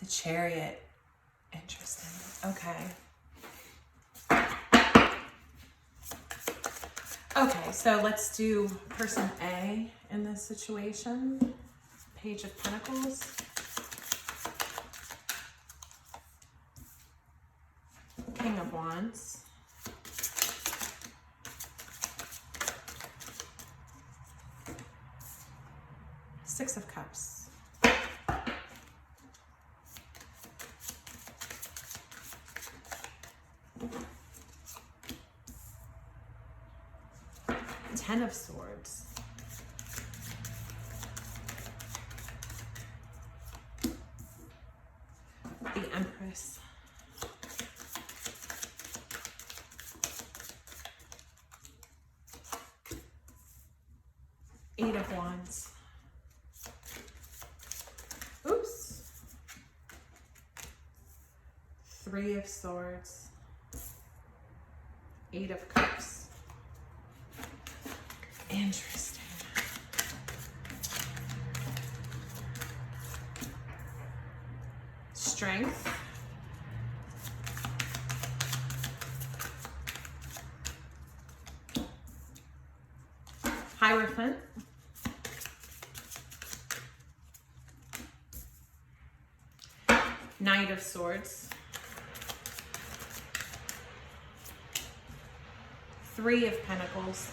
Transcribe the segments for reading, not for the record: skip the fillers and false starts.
Chariot. Interesting. Okay. Okay, so let's do person A in this situation. Page of Pentacles. King of Wands. Six of Cups. Ten of Swords. The Empress. Eight of Wands. Oops. Three of Swords. Eight of Cups. Interesting. Strength. Hierophant. Knight of Swords. Three of Pentacles.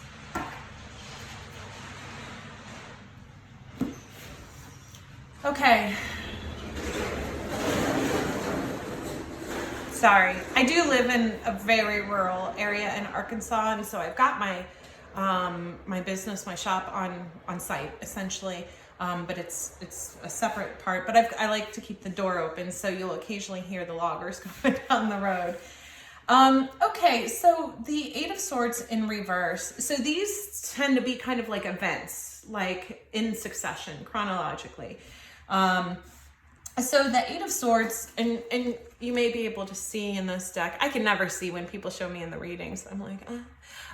Okay. Sorry. I do live in a very rural area in Arkansas, and so I've got my my business, my shop on site essentially. But it's a separate part, but I like to keep the door open, so you'll occasionally hear the loggers going down the road. Okay, so the Eight of Swords in reverse. So these tend to be kind of like events, like in succession, chronologically. So the Eight of Swords, and you may be able to see in this deck, I can never see when people show me in the readings. I'm like,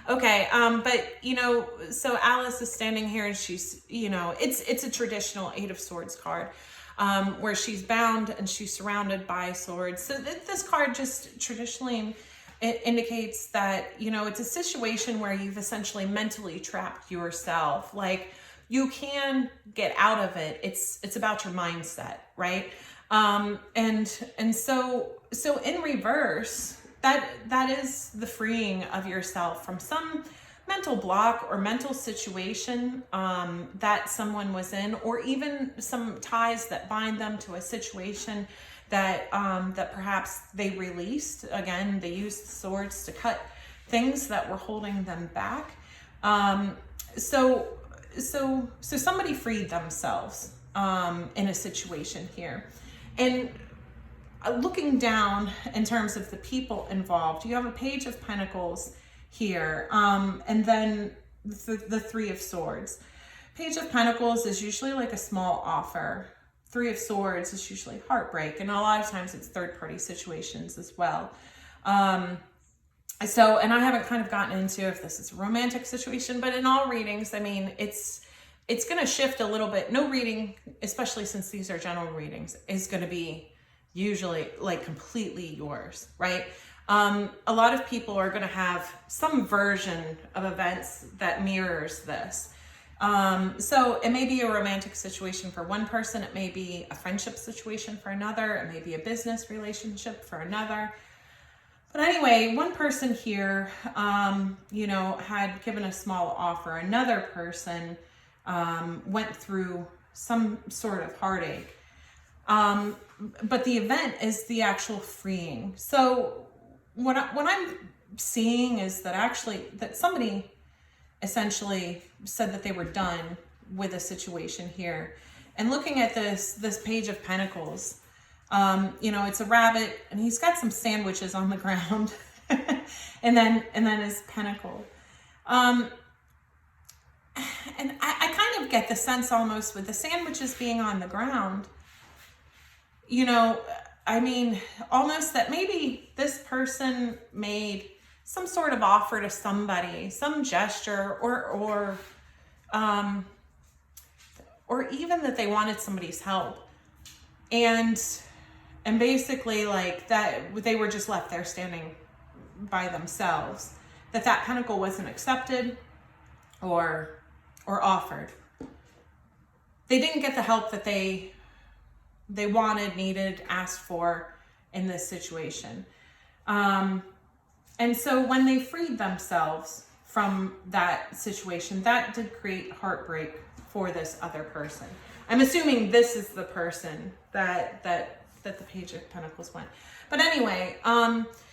okay. But you know, so Alice is standing here and she's, you know, it's a traditional Eight of Swords card, where she's bound and she's surrounded by swords. So this card just traditionally, it indicates that, you know, it's a situation where you've essentially mentally trapped yourself. Like, you can get out of it. It's about your mindset, right? And so in reverse, that is the freeing of yourself from some mental block or mental situation that someone was in, or even some ties that bind them to a situation that that perhaps they released. Again, they used the swords to cut things that were holding them back. So somebody freed themselves in a situation here. And looking down in terms of the people involved, you have a Page of Pentacles here, and then the Three of Swords. Page of Pentacles is usually like a small offer. Three of Swords is usually heartbreak, and a lot of times it's third-party situations as well. So, and I haven't kind of gotten into if this is a romantic situation, but in all readings, I mean, it's going to shift a little bit. No reading, especially since these are general readings, is going to be usually like completely yours, right? A lot of people are going to have some version of events that mirrors this. So it may be a romantic situation for one person. It may be a friendship situation for another. It may be a business relationship for another. But anyway, one person here, you know, had given a small offer. Another person went through some sort of heartache. But the event is the actual freeing. So what I'm seeing is that actually that somebody essentially said that they were done with a situation here. And looking at this Page of Pentacles, you know, it's a rabbit and he's got some sandwiches on the ground and then his pentacle. And I kind of get the sense almost with the sandwiches being on the ground, you know, I mean, almost that maybe this person made some sort of offer to somebody, some gesture, or even that they wanted somebody's help. And and basically like that they were just left there standing by themselves, that pentacle wasn't accepted or offered. They didn't get the help that they wanted, needed, asked for in this situation. And so when they freed themselves from that situation, that did create heartbreak for this other person. I'm assuming this is the person that the Page of Pentacles went. But anyway,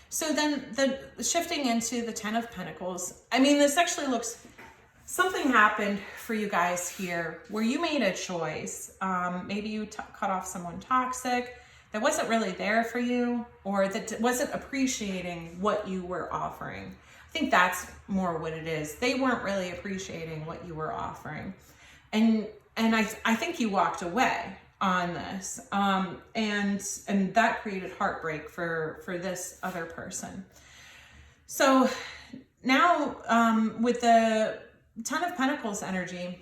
so then the shifting into the Ten of Pentacles, I mean, this actually looks, something happened for you guys here where you made a choice. Maybe you cut off someone toxic that wasn't really there for you, or that wasn't appreciating what you were offering. I think that's more what it is. They weren't really appreciating what you were offering. And I think you walked away on this. And that created heartbreak for this other person. So now with the Ten of Pentacles energy,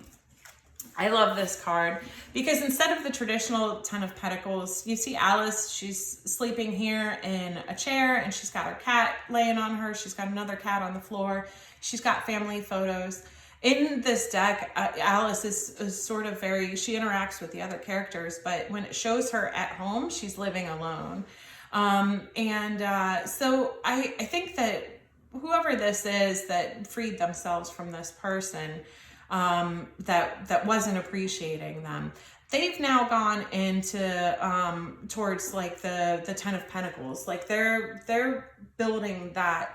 I love this card because instead of the traditional Ten of Pentacles, you see Alice, she's sleeping here in a chair and she's got her cat laying on her. She's got another cat on the floor. She's got family photos. In this deck, Alice is sort of she interacts with the other characters, but when it shows her at home, she's living alone. So I think that whoever this is that freed themselves from this person, that wasn't appreciating them, they've now gone into towards like the Ten of Pentacles. Like they're building that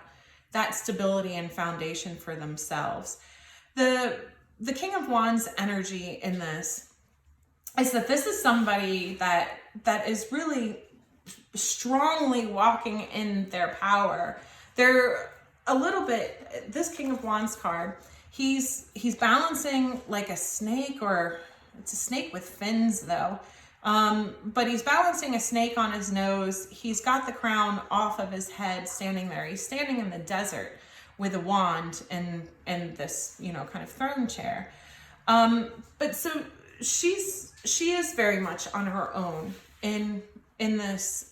stability and foundation for themselves. The King of Wands energy in this is that this is somebody that is really strongly walking in their power. They're a little bit, this King of Wands card, he's balancing like a snake, or it's a snake with fins though. But he's balancing a snake on his nose. He's got the crown off of his head standing there. He's standing in the desert with a wand and this, kind of throne chair. But so she is very much on her own in this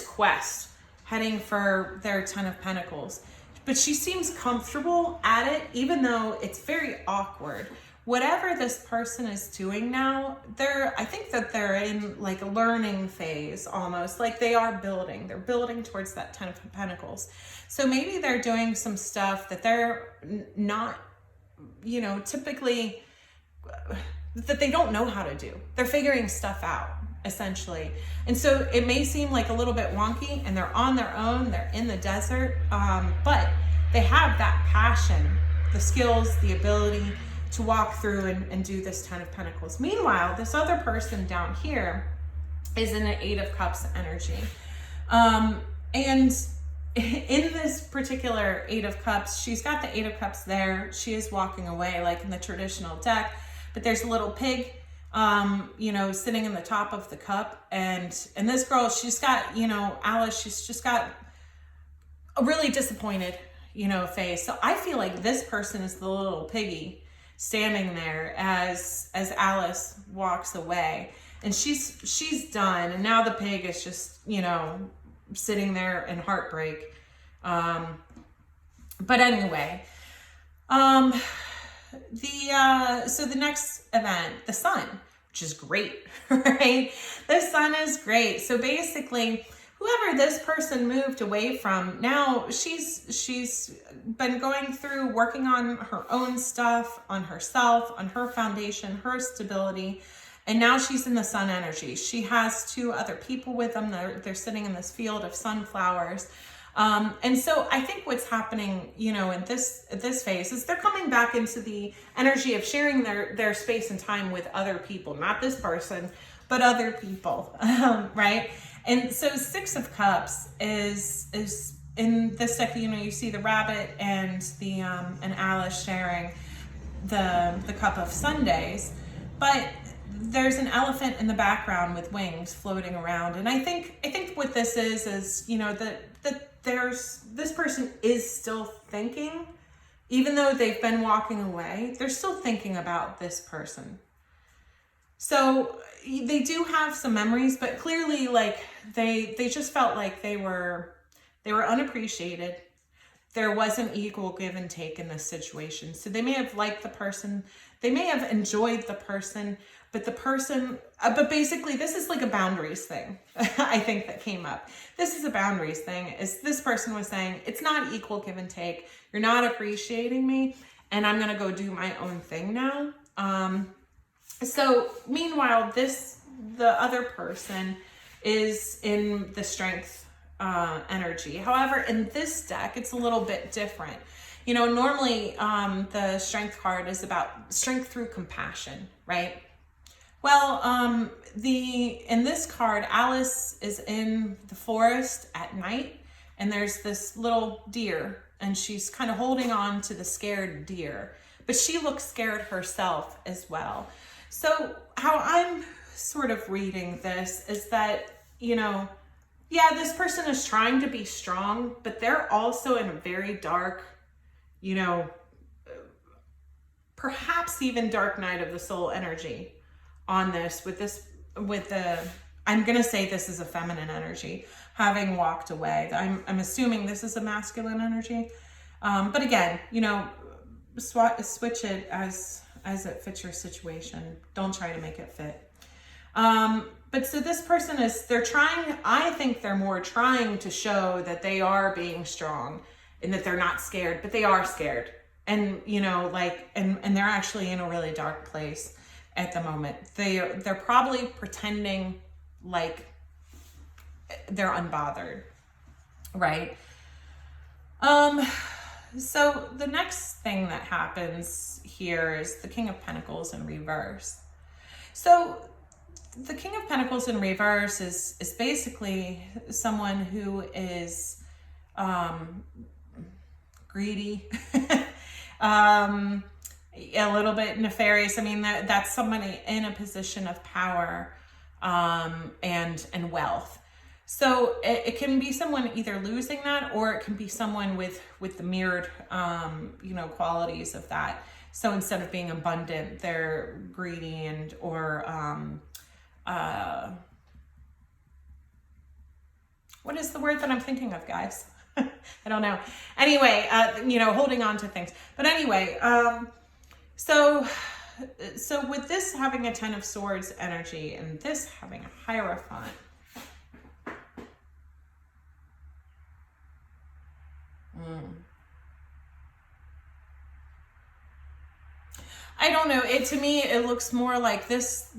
quest, heading for their Ten of Pentacles. But she seems comfortable at it, even though it's very awkward. Whatever this person is doing now, I think that they're in like a learning phase almost, like they're building towards that Ten of Pentacles. So maybe they're doing some stuff that they're not, typically, that they don't know how to do. They're figuring stuff out, essentially. And so it may seem like a little bit wonky, and they're on their own, they're in the desert, but they have that passion, the skills, the ability to walk through and do this Ten of Pentacles. Meanwhile, this other person down here is in an Eight of Cups energy. And in this particular Eight of Cups, she's got the Eight of Cups there. She is walking away like in the traditional deck, but there's a little pig, sitting in the top of the cup. And this girl, she's got, Alice, she's just got a really disappointed, face. So I feel like this person is the little piggy standing there as Alice walks away, and she's done. And now the pig is just, sitting there in heartbreak. But anyway, so the next event, the sun, which is great, right? The sun is great. So basically, whoever this person moved away from, now she's been going through working on her own stuff, on herself, on her foundation, her stability. And now she's in the sun energy. She has two other people with them. They're sitting in this field of sunflowers. And so I think what's happening, in this phase is they're coming back into the energy of sharing their space and time with other people, not this person, but other people, right? And so Six of Cups is in this deck, you see the rabbit and and Alice sharing the cup of sundaes, but there's an elephant in the background with wings floating around. And I think what this is that this person is still thinking, even though they've been walking away, they're still thinking about this person. So they do have some memories, but clearly like they just felt like they were unappreciated. There wasn't equal give and take in this situation. So they may have liked the person, they may have enjoyed the person, but the person, but basically this is like a boundaries thing, I think, that came up. This is a boundaries thing, is this person was saying, it's not equal give and take. You're not appreciating me, and I'm going to go do my own thing now. So meanwhile, the other person is in the strength energy. However, in this deck, it's a little bit different. You know, normally the strength card is about strength through compassion, right? Well, in this card, Alice is in the forest at night, and there's this little deer, and she's kind of holding on to the scared deer, but she looks scared herself as well. So how I'm sort of reading this is that, you know, yeah, this person is trying to be strong, but they're also in a very dark, you know, perhaps even dark night of the soul energy on this, with the, I'm going to say this is a feminine energy, having walked away. I'm assuming this is a masculine energy. But again, you know, switch it as it fits your situation. Don't try to make it fit. But so this person they're trying, I think they're more trying to show that they are being strong and that they're not scared, but they are scared. And, you know, like, and they're actually in a really dark place at the moment. They're probably pretending like they're unbothered, right? So the next thing that happens here is the King of Pentacles in reverse. So the King of Pentacles in reverse is basically someone who is greedy, a little bit nefarious. I mean, that's somebody in a position of power and wealth. So it can be someone either losing that, or it can be someone with the mirrored, you know, qualities of that. So instead of being abundant, they're greedy or what is the word that I'm thinking of, guys? I don't know. Anyway, you know, holding on to things. But anyway, so with this having a 10 of Swords energy and this having a Hierophant, I don't know. To me, it looks more like this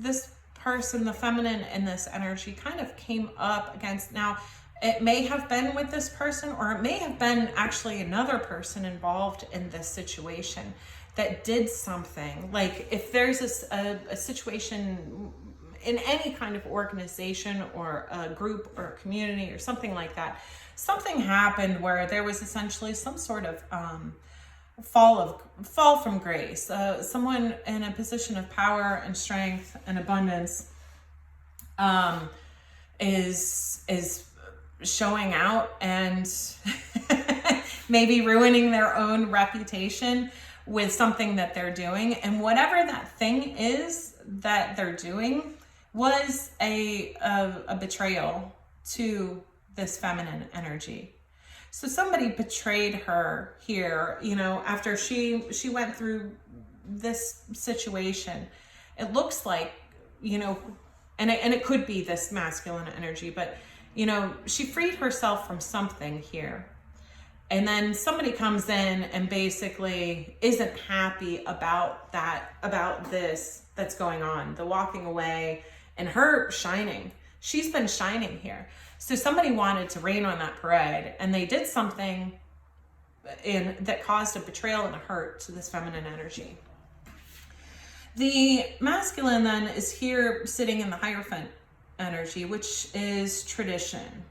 person, the feminine in this energy, kind of came up against. Now, it may have been with this person, or it may have been actually another person involved in this situation that did something. Like if there's a situation in any kind of organization or a group or a community or something like that, something happened where there was essentially some sort of fall from grace. Someone in a position of power and strength and abundance is showing out and maybe ruining their own reputation with something that they're doing. And whatever that thing is that they're doing was a betrayal to this feminine energy. So somebody betrayed her here, you know, after she went through this situation. It looks like, you know, and it could be this masculine energy, but, you know, she freed herself from something here. And then somebody comes in and basically isn't happy about this that's going on, the walking away and her shining. She's been shining here. So somebody wanted to rain on that parade, and they did something that caused a betrayal and a hurt to this feminine energy. The masculine then is here sitting in the Hierophant energy, which is tradition.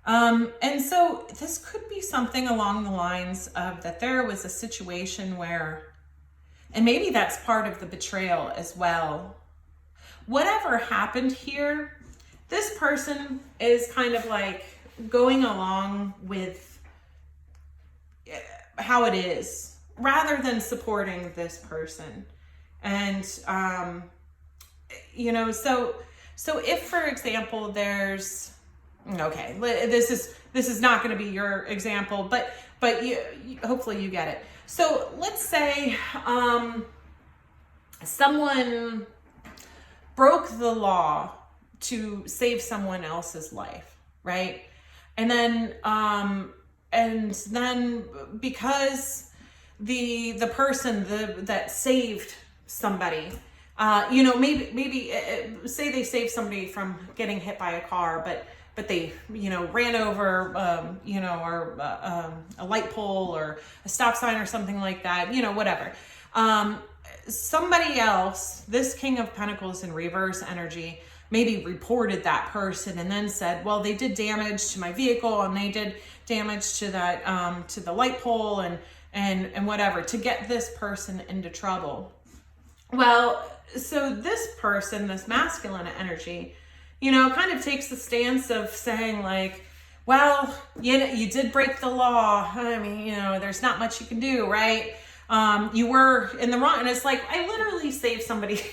And so this could be something along the lines of that there was a situation where, and maybe that's part of the betrayal as well. Whatever happened here, this person is kind of like going along with how it is rather than supporting this person. And you know, so if, for example, there's, okay, this is not going to be your example, but you hopefully you get it. So let's say someone broke the law to save someone else's life, right? And then because the person that saved somebody, you know, maybe say they saved somebody from getting hit by a car, but they, you know, ran over, you know, or a light pole or a stop sign or something like that, you know, whatever. Somebody else, this King of Pentacles in reverse energy, maybe reported that person and then said, well, they did damage to my vehicle and they did damage to that, to the light pole and whatever, to get this person into trouble. Well, so this person, this masculine energy, you know, kind of takes the stance of saying like, well, you did break the law. I mean, you know, there's not much you can do, right? You were in the wrong. And it's like, I literally saved somebody's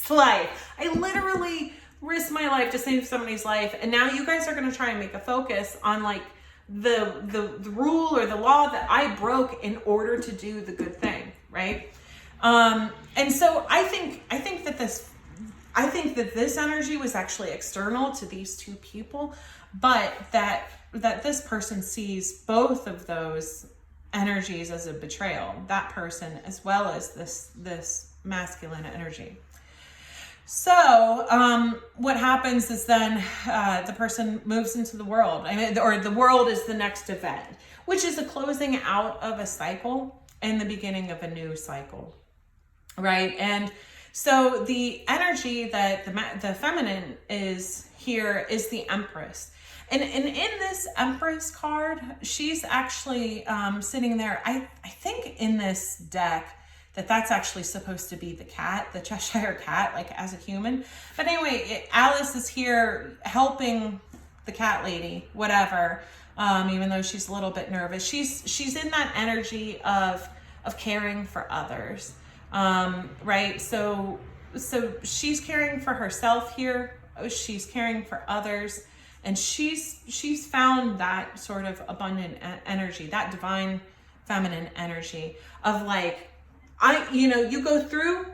life. I literally risked my life to save somebody's life. And now you guys are going to try and make a focus on like the rule or the law that I broke in order to do the good thing, right? And so I think that this energy was actually external to these two people, but that this person sees both of those energies as a betrayal, that person as well as this masculine energy. So what happens is then the person moves into the world, or the world is the next event, which is a closing out of a cycle and the beginning of a new cycle, right? And so the energy that the feminine is here is the Empress. And in this Empress card, she's actually sitting there. I think in this deck that's actually supposed to be the cat, the Cheshire Cat, like as a human. But anyway, Alice is here helping the cat lady, whatever, even though she's a little bit nervous. She's in that energy of caring for others, right? So she's caring for herself here. She's caring for others. And she's found that sort of abundant energy, that divine feminine energy of like, you go through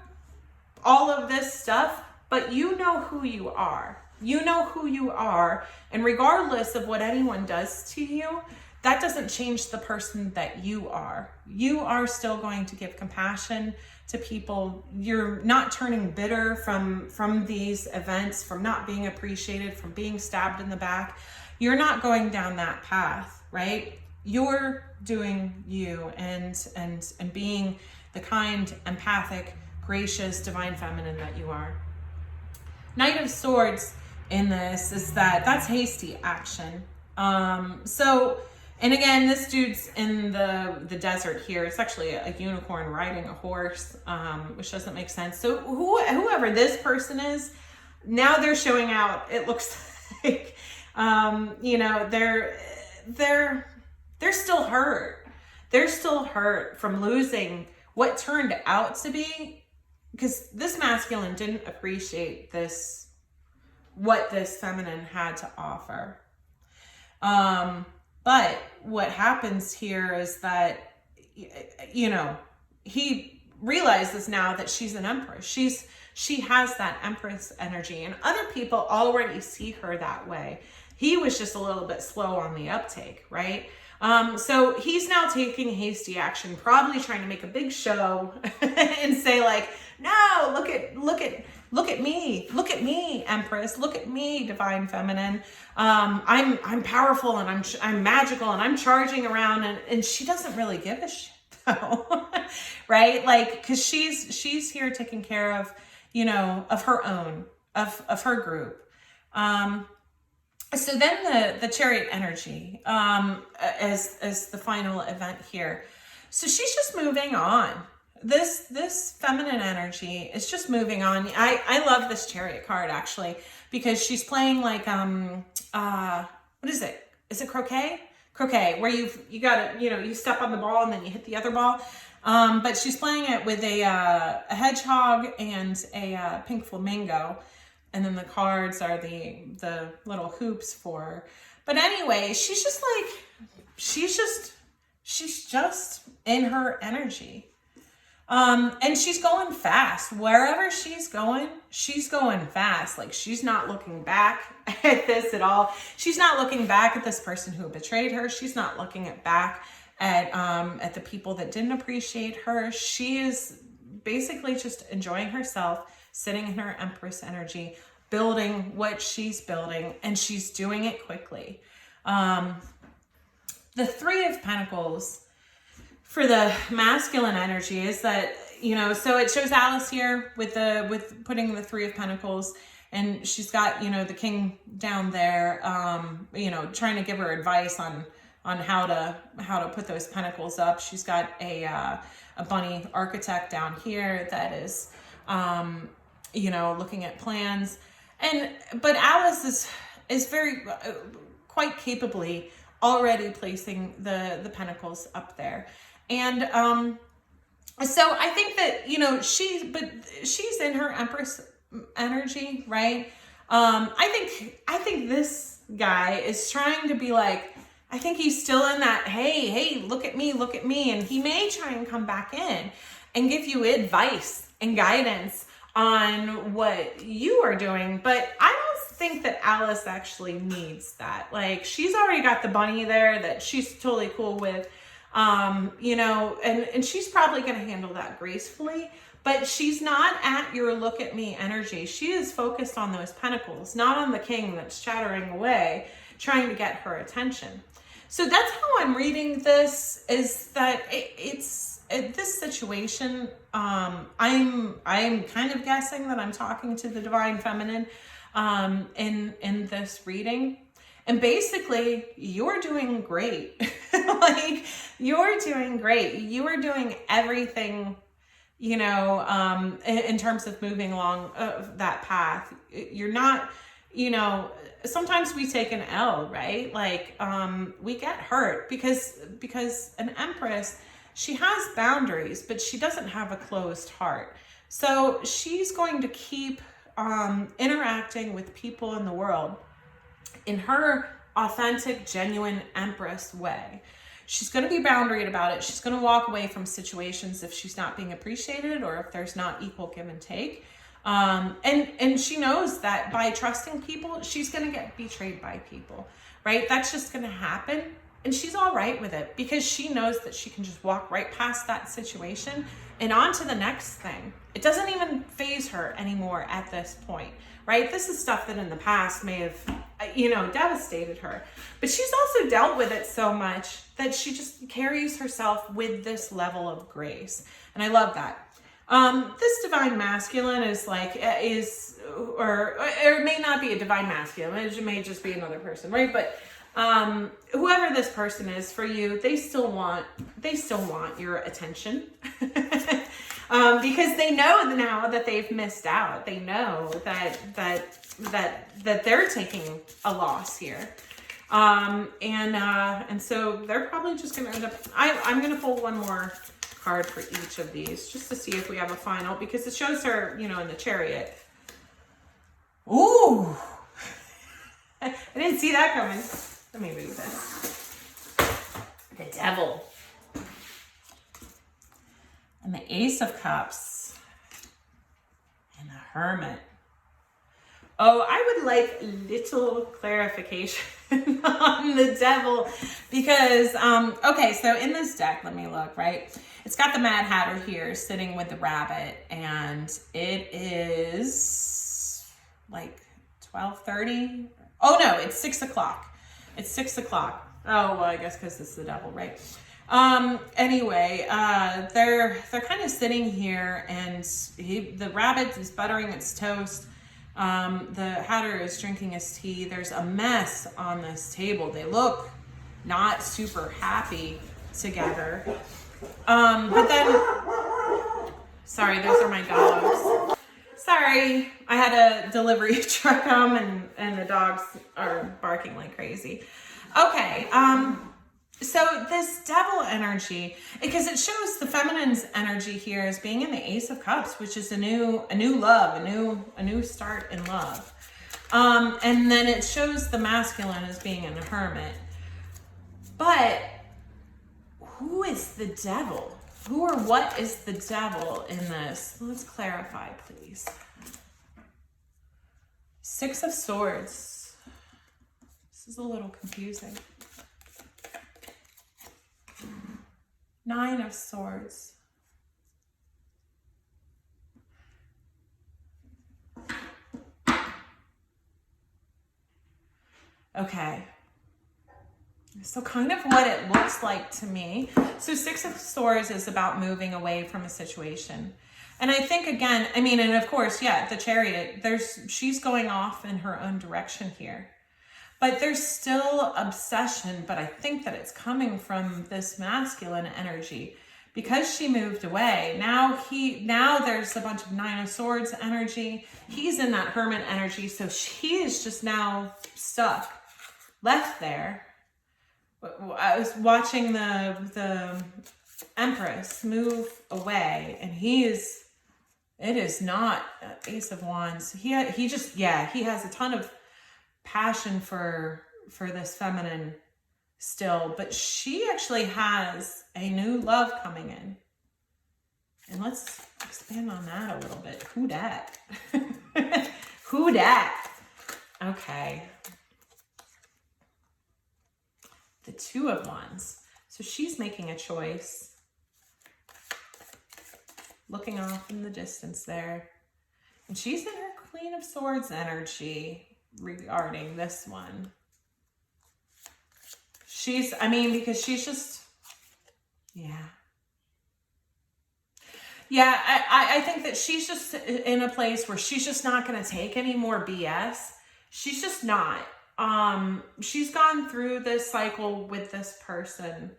all of this stuff, but you know who you are. You know who you are. And regardless of what anyone does to you, that doesn't change the person that you are. You are still going to give compassion to people. You're not turning bitter from these events, from not being appreciated, from being stabbed in the back. You're not going down that path, right? You're doing you and being the kind, empathic, gracious, divine feminine that you are. Knight of Swords in this is that's hasty action. And again, this dude's in the desert here. It's actually a unicorn riding a horse, which doesn't make sense. So whoever this person is, now they're showing out. It looks like, they're still hurt. They're still hurt from losing what turned out to be, because this masculine didn't appreciate what this feminine had to offer. But what happens here is that, he realizes now that she's an empress. She has that empress energy, and other people already see her that way. He was just a little bit slow on the uptake, right? So he's now taking hasty action, probably trying to make a big show and say like, no, look at me, Empress, look at me, divine feminine. I'm powerful and I'm magical and I'm charging around, and she doesn't really give a shit though, right? Like, cause she's here taking care of, of her own, of her group. So then the Chariot energy, as the final event here. So she's just moving on. This feminine energy is just moving on. I love this Chariot card actually, because she's playing like, what is it? Is it croquet? Croquet, where you gotta, you step on the ball and then you hit the other ball. But she's playing it with a hedgehog and a pink flamingo. And then the cards are the little hoops for her. But anyway, she's just in her energy. And she's going fast. Wherever she's going fast. Like, she's not looking back at this at all. She's not looking back at this person who betrayed her. She's not looking back at the people that didn't appreciate her. She is basically just enjoying herself, sitting in her Empress energy, building what she's building, and she's doing it quickly. The Three of Pentacles for the masculine energy is that, so it shows Alice here with putting the Three of Pentacles, and she's got, the king down there, trying to give her advice on how to put those pentacles up. She's got a bunny architect down here that is, looking at plans. But Alice is very quite capably already placing the pentacles up there. And so I think that, she's in her Empress energy, right? I think this guy is trying to be like, I think he's still in that, hey, look at me. And he may try and come back in and give you advice and guidance on what you are doing. But I don't think that Alice actually needs that. Like, she's already got the bunny there that she's totally cool with, and she's probably going to handle that gracefully. But she's not at your look at me energy. She is focused on those pentacles, not on the king that's chattering away, trying to get her attention. So that's how I'm reading this, is that it's this situation. I'm kind of guessing that I'm talking to the Divine Feminine in this reading. And basically, you're doing great. Like, you're doing great. You are doing everything, in terms of moving along that path. You're not, sometimes we take an L, right? Like, we get hurt because an Empress, she has boundaries, but she doesn't have a closed heart. So she's going to keep interacting with people in the world in her authentic, genuine Empress way. She's going to be boundaried about it. She's going to walk away from situations if she's not being appreciated or if there's not equal give and take. And she knows that by trusting people, she's going to get betrayed by people, right? That's just going to happen. And she's all right with it because she knows that she can just walk right past that situation and on to the next thing. It doesn't even faze her anymore at this point, right? This is stuff that in the past may have, devastated her. But she's also dealt with it so much that she just carries herself with this level of grace. And I love that. This Divine Masculine is like, or it may not be a Divine Masculine. It may just be another person, right? But whoever this person is for you, they still want your attention. Because they know now that they've missed out. They know that they're taking a loss here. And so they're probably just going to end up, I'm going to pull one more card for each of these just to see if we have a final, because it shows her, in the Chariot. Ooh, I didn't see that coming. Let me read this. The Devil. And the Ace of Cups. And the Hermit. Oh, I would like little clarification on the Devil because, okay, so in this deck, let me look, right? It's got the Mad Hatter here sitting with the rabbit, and it is like 12:30. Oh no, it's 6 o'clock. It's 6 o'clock. Oh, well, I guess because it's the Devil, right? Anyway, they're kind of sitting here, and the rabbit is buttering its toast. The Hatter is drinking his tea. There's a mess on this table. They look not super happy together. But then, sorry, those are my dogs. Sorry, I had a delivery truck come and the dogs are barking like crazy. Okay, So this devil energy, because it shows the feminine's energy here as being in the Ace of Cups, which is a new love, a new start in love. And then it shows the masculine as being a hermit. But who is the devil? Who or what is the devil in this? Let's clarify, please. Six of Swords. This is a little confusing. Nine of Swords. Okay. So kind of what it looks like to me. So Six of Swords is about moving away from a situation. And I think again, I mean, and of course, yeah, the Chariot, she's going off in her own direction here. But there's still obsession, but I think that it's coming from this masculine energy. Because she moved away, now there's a bunch of Nine of Swords energy. He's in that Hermit energy, so she is just now stuck, left there. I was watching the Empress move away, and it is not Ace of Wands. He has a ton of passion for this feminine still, but she actually has a new love coming in. And let's expand on that a little bit. Who dat? Who dat? Okay. The Two of Wands. So she's making a choice. Looking off in the distance there. And she's in her Queen of Swords energy regarding this one. Because she's just, yeah. Yeah, I think that she's just in a place where she's just not going to take any more BS. She's just not. She's gone through this cycle with this person,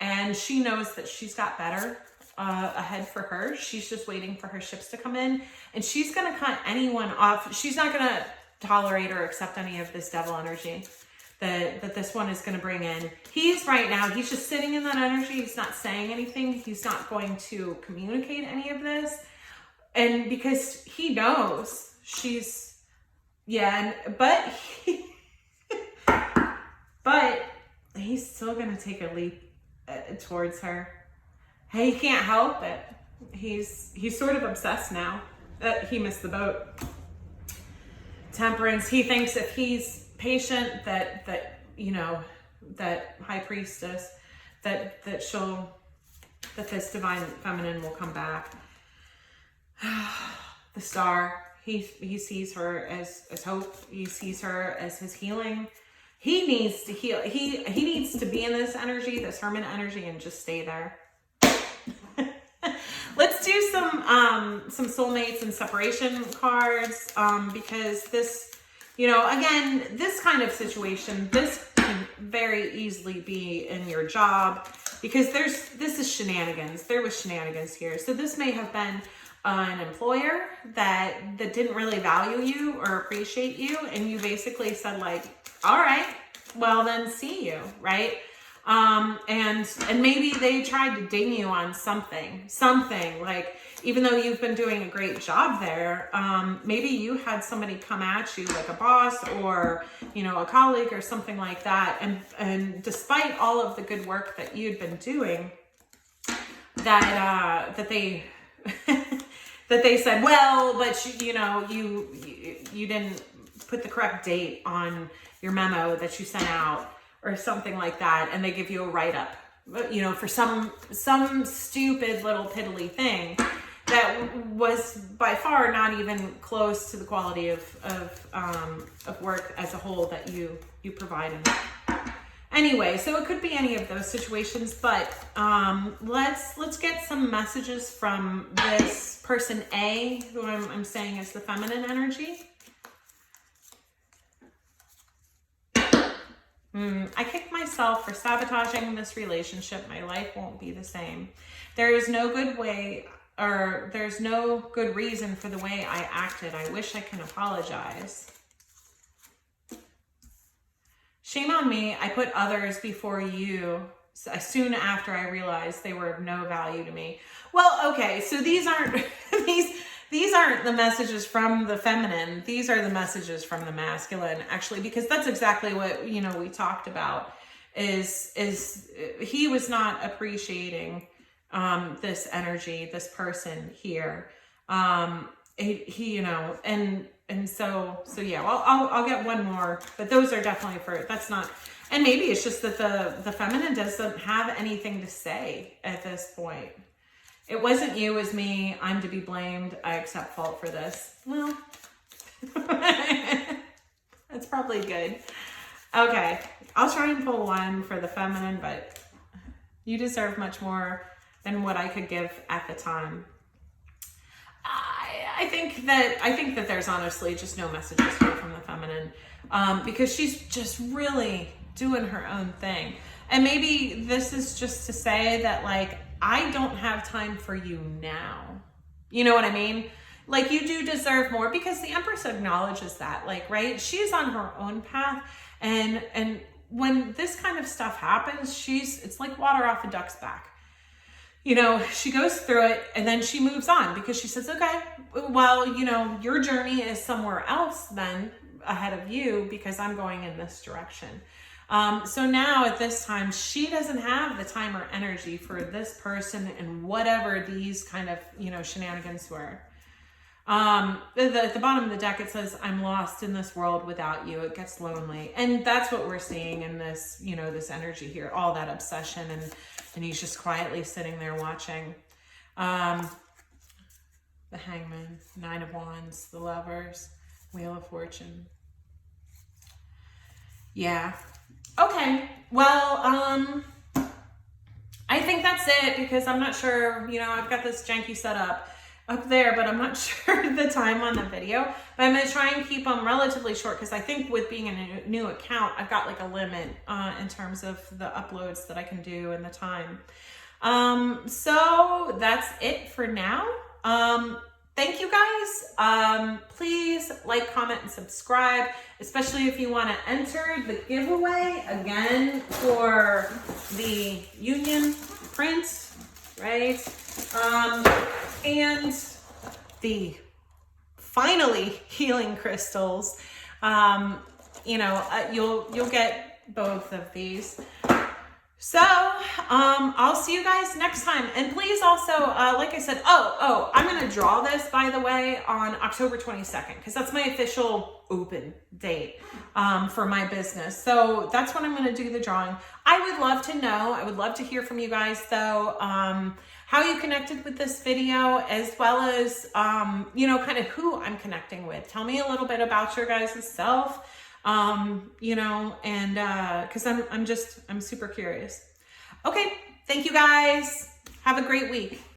and she knows that she's got better ahead for her. She's just waiting for her ships to come in, and she's going to cut anyone off. She's not going to tolerate or accept any of this devil energy that this one is going to bring in. He's just sitting in that energy. He's not saying anything. He's not going to communicate any of this. And because he knows but he's still going to take a leap towards her. Hey, he can't help it. He's sort of obsessed now that he missed the boat. Temperance, he thinks if he's patient that High Priestess, that this divine feminine will come back. The Star, he sees her as hope. He sees her as his healing. He needs to heal. He needs to be in this energy, this Hermit energy, and just stay there. Let's do some soulmates and separation cards, because this, again, this kind of situation, this can very easily be in your job, because this is shenanigans. There was shenanigans here. So this may have been an employer that didn't really value you or appreciate you, and you basically said like, all right, well then see you, right? And maybe they tried to ding you on something like, even though you've been doing a great job there, maybe you had somebody come at you like a boss or, a colleague or something like that. And despite all of the good work that you'd been doing, that they, that they said, well, but you didn't put the correct date on your memo that you sent out, or something like that, and they give you a write-up, for some stupid little piddly thing that was by far not even close to the quality of work as a whole that you provided. Anyway, so it could be any of those situations, but let's get some messages from this person A, who I'm saying is the feminine energy. I kick myself for sabotaging this relationship. My life won't be the same. There is no good way, or there's no good reason for the way I acted. I wish I can apologize. shame on me. I put others before you soon after I realized they were of no value to me. Well, okay, so these aren't these aren't the messages from the feminine. These are the messages from the masculine, actually, because that's exactly what, you know, we talked about is he was not appreciating this energy, this person here. He you know, and so yeah, well, I'll get one more, but those are definitely for, that's not, and maybe it's just that the feminine doesn't have anything to say at this point. It wasn't you, it was me. I'm to be blamed. I accept fault for this. Well, that's probably good. Okay, I'll try and pull one for the feminine, but you deserve much more than what I could give at the time. I think that there's honestly just no messages here from the feminine, because she's just really doing her own thing. And maybe this is just to say that, like, I don't have time for you now. You know what I mean? Like, you do deserve more, because the Empress acknowledges that, like, right? She's on her own path, and when this kind of stuff happens, it's like water off a duck's back. You know, she goes through it and then she moves on, because she says, okay, well, you know, your journey is somewhere else then ahead of you, because I'm going in this direction. So now at this time, she doesn't have the time or energy for this person and whatever these kind of, you know, shenanigans were. At the bottom of the deck, it says, I'm lost in this world without you. It gets lonely. And that's what we're seeing in this, you know, this energy here, all that obsession, and he's just quietly sitting there watching. The Hangman, Nine of Wands, the Lovers, Wheel of Fortune. Yeah. Okay. Well, I think that's it, because I'm not sure, you know, I've got this janky setup up there, but I'm not sure the time on the video, but I'm going to try and keep them relatively short, because I think with being a new account, I've got like a limit in terms of the uploads that I can do and the time. So that's it for now. Thank you guys. Please like, comment, and subscribe, especially if you want to enter the giveaway again for the Union print, right? And the finally healing crystals. You know, you'll get both of these. So, I'll see you guys next time. And please also, like I said, I'm going to draw this, by the way, on October 22nd, because that's my official open date, for my business. So that's when I'm going to do the drawing. I would love to know, I would love to hear from you guys though, how you connected with this video, as well as, you know, kind of who I'm connecting with. Tell me a little bit about your guys' self. You know, and, cause I'm super curious. Okay. Thank you guys. Have a great week.